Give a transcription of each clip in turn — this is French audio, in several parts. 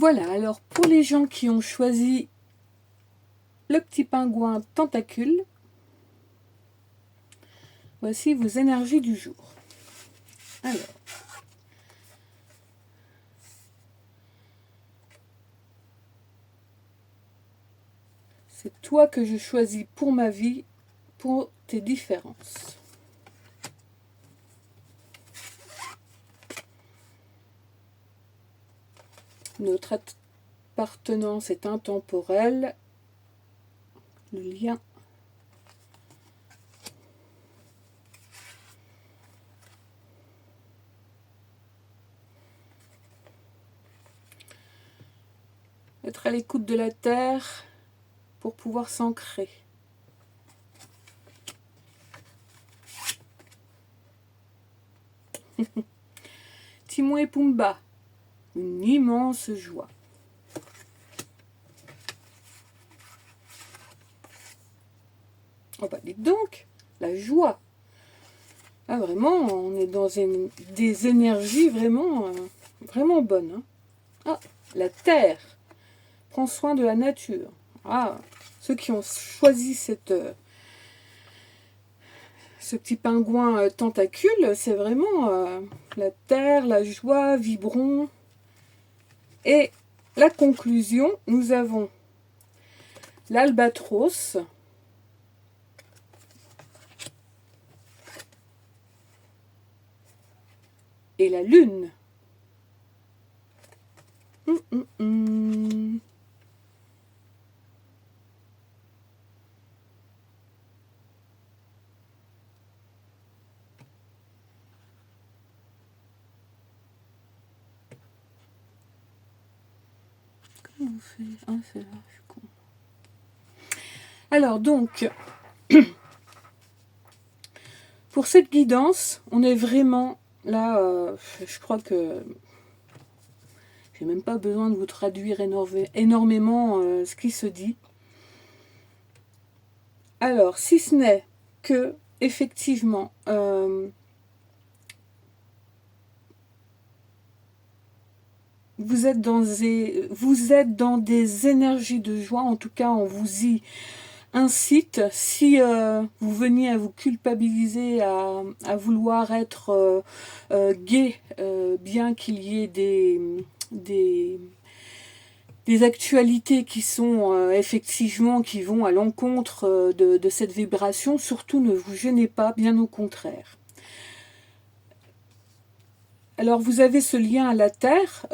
Voilà, alors pour les gens qui ont choisi le petit pingouin tentacule, voici vos énergies du jour. Alors, c'est toi que je choisis pour ma vie, pour tes différences. Notre appartenance est intemporelle. Le lien. Être à l'écoute de la terre pour pouvoir s'ancrer. Timon et Pumba, une immense joie. Oh bah dites donc, la joie. Ah vraiment, on est dans des énergies vraiment, vraiment bonnes. Hein. Ah, la terre prend soin de la nature. Ah, ceux qui ont choisi ce petit pingouin tentacule, c'est vraiment la terre, la joie, vibrons. Et la conclusion, nous avons l'albatros, et la lune. Comment on fait? Ah, c'est là, je suis con. Alors donc, pour cette guidance, on est vraiment là, je crois que j'ai même pas besoin de vous traduire énormément ce qui se dit. Alors, si ce n'est que, effectivement, vous êtes dans des énergies de joie, en tout cas, on vous y incite. Si vous veniez à vous culpabiliser, à vouloir être gai, bien qu'il y ait des actualités qui sont effectivement, qui vont à l'encontre de cette vibration, surtout ne vous gênez pas, bien au contraire. Alors vous avez ce lien à la terre,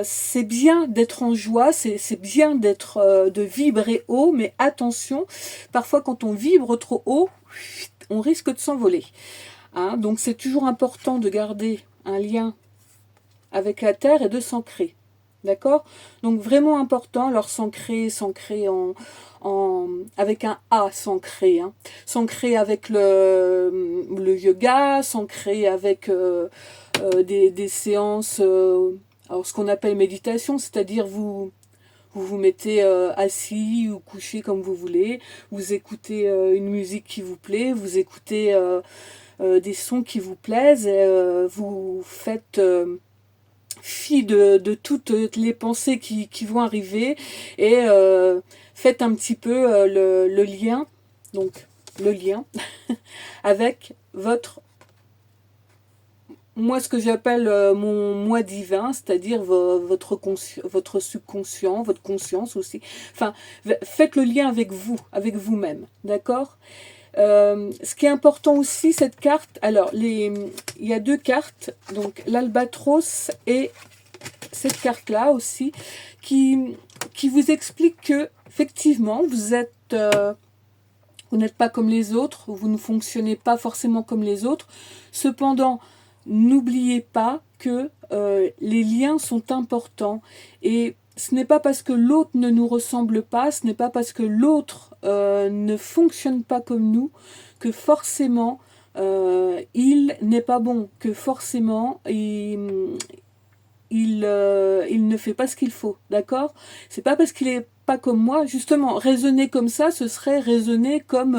c'est bien d'être en joie, c'est bien de vibrer haut, mais attention, parfois quand on vibre trop haut, on risque de s'envoler. Hein, donc c'est toujours important de garder un lien avec la terre et de s'ancrer. D'accord? Donc vraiment important, alors s'ancrer avec un A, s'ancrer. Hein. S'ancrer avec le yoga, s'ancrer avec des séances, alors ce qu'on appelle méditation, c'est-à-dire vous mettez assis ou couché comme vous voulez, vous écoutez une musique qui vous plaît, vous écoutez des sons qui vous plaisent, et vous faites fi de toutes les pensées qui vont arriver et faites un petit peu le lien, donc le lien avec moi, ce que j'appelle mon moi divin, c'est-à-dire votre subconscient, votre conscience aussi. Enfin, faites le lien avec vous-même, d'accord? Ce qui est important aussi, cette carte, alors, il y a deux cartes, donc l'albatros et cette carte-là aussi, qui vous explique que, effectivement, vous n'êtes pas comme les autres, vous ne fonctionnez pas forcément comme les autres. Cependant, n'oubliez pas que les liens sont importants et ce n'est pas parce que l'autre ne nous ressemble pas, ce n'est pas parce que l'autre ne fonctionne pas comme nous que forcément il n'est pas bon, que forcément il ne fait pas ce qu'il faut, d'accord? C'est pas parce qu'il est pas comme moi, justement, raisonner comme ça, ce serait raisonner comme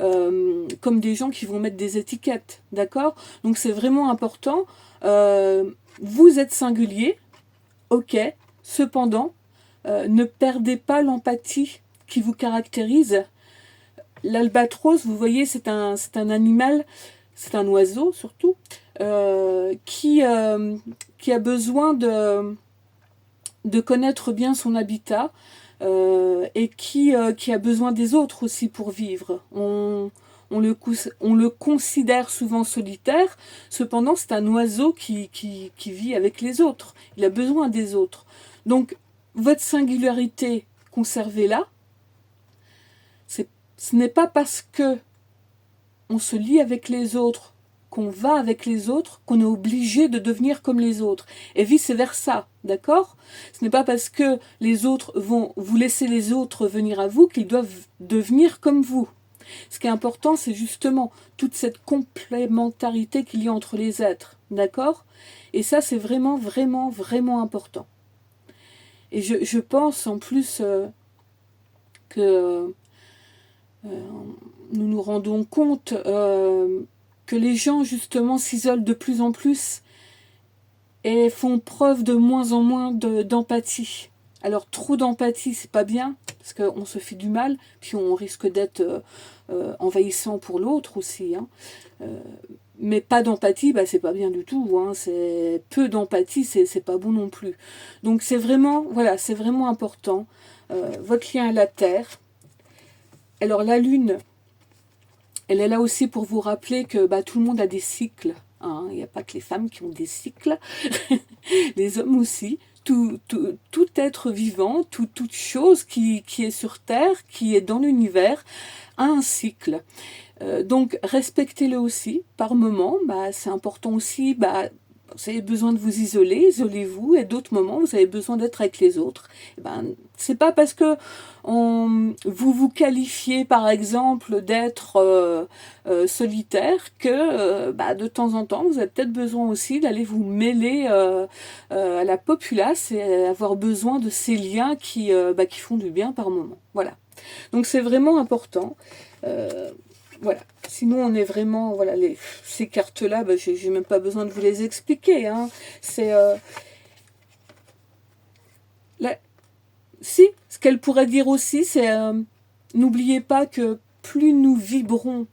des gens qui vont mettre des étiquettes, d'accord? Donc c'est vraiment important. Vous êtes singulier, ok, cependant, ne perdez pas l'empathie qui vous caractérise. L'albatros, vous voyez, c'est un animal, c'est un oiseau surtout, qui a besoin de connaître bien son habitat, et qui a besoin des autres aussi pour vivre. On le considère souvent solitaire, cependant c'est un oiseau qui vit avec les autres. Il a besoin des autres. Donc, votre singularité, conservez-la. Ce n'est pas parce que on se lie avec les autres, qu'on va avec les autres, qu'on est obligé de devenir comme les autres. Et vice-versa, d'accord? Ce n'est pas parce que les autres vont vous laisser les autres venir à vous qu'ils doivent devenir comme vous. Ce qui est important, c'est justement toute cette complémentarité qu'il y a entre les êtres, d'accord? Et ça, c'est vraiment, vraiment, vraiment important. Et je pense en plus que nous nous rendons compte que les gens justement s'isolent de plus en plus et font preuve de moins en moins d'empathie. Alors trop d'empathie, c'est pas bien, parce qu'on se fait du mal, puis on risque d'être envahissant pour l'autre aussi. Hein. Mais pas d'empathie, bah, c'est pas bien du tout. Hein. C'est peu d'empathie, c'est pas bon non plus. Donc c'est vraiment, voilà, c'est vraiment important. Votre lien à la Terre. Alors la Lune, elle est là aussi pour vous rappeler que bah, tout le monde a des cycles. Hein. Il n'y a pas que les femmes qui ont des cycles, les hommes aussi. Tout être vivant, toute chose qui est sur Terre, qui est dans l'univers, a un cycle. Donc respectez-le aussi par moment. Bah, c'est important aussi. Bah, vous avez besoin de vous isoler, isolez-vous, et d'autres moments, vous avez besoin d'être avec les autres. Et ben, c'est pas parce que vous qualifiez, par exemple, d'être solitaire que bah, de temps en temps, vous avez peut-être besoin aussi d'aller vous mêler à la populace et avoir besoin de ces liens qui font du bien par moment. Voilà. Donc c'est vraiment important. Voilà. Sinon, on est vraiment, voilà, ces cartes-là, bah, j'ai même pas besoin de vous les expliquer. Hein. C'est si, ce qu'elle pourrait dire aussi, c'est n'oubliez pas que plus nous vibrons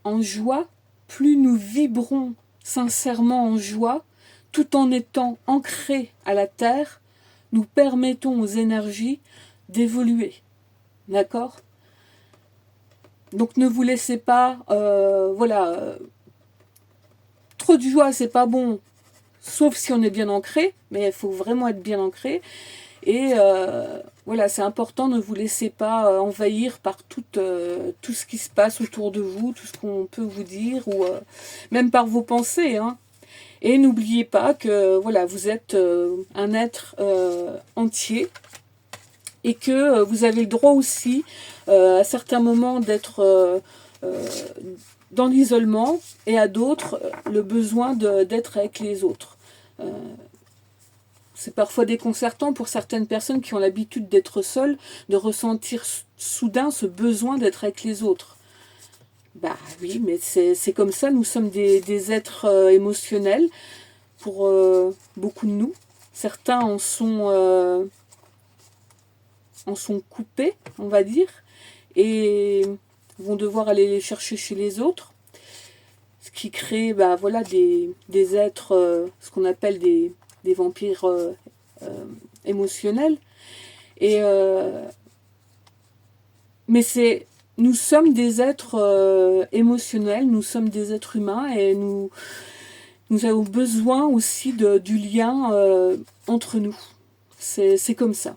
en joie, plus nous vibrons sincèrement en joie, tout en étant ancrés à la terre, nous permettons aux énergies d'évoluer. D'accord ? Donc ne vous laissez pas, trop de joie, c'est pas bon, sauf si on est bien ancré, mais il faut vraiment être bien ancré. Et voilà, c'est important, ne vous laissez pas envahir par tout ce qui se passe autour de vous, tout ce qu'on peut vous dire, ou même par vos pensées. Hein. Et n'oubliez pas que voilà, vous êtes un être entier, et que vous avez le droit aussi, à certains moments, d'être dans l'isolement, et à d'autres, le besoin d'être avec les autres. C'est parfois déconcertant pour certaines personnes qui ont l'habitude d'être seules, de ressentir soudain ce besoin d'être avec les autres. Bah oui, mais c'est comme ça, nous sommes des êtres émotionnels, pour beaucoup de nous. Certains en sont coupés, on va dire, et vont devoir aller les chercher chez les autres, ce qui crée des êtres, ce qu'on appelle des vampires émotionnels. Et mais nous sommes des êtres émotionnels, nous sommes des êtres humains, et nous avons besoin aussi du lien entre nous. C'est comme ça.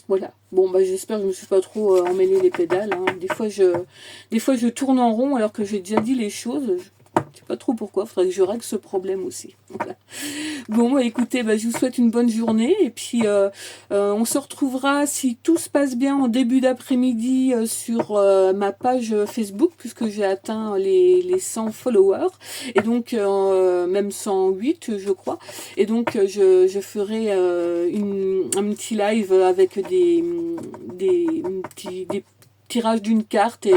Voilà. Bon, bah, j'espère que je ne me suis pas trop emmêlé les pédales. Hein. Des fois, je tourne en rond alors que j'ai déjà dit les choses. Je ne sais pas trop pourquoi. Il faudrait que je règle ce problème aussi. Voilà. Bon, bah, écoutez, je vous souhaite une bonne journée. Et puis, on se retrouvera, si tout se passe bien, en début d'après-midi sur ma page Facebook, puisque j'ai atteint les 100 followers. Et donc, même 108, je crois. Et donc, je ferai un petit live avec des tirages d'une carte et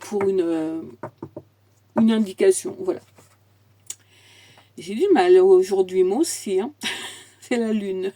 pour une indication. Voilà. J'ai du mal aujourd'hui, moi aussi, hein. C'est la lune.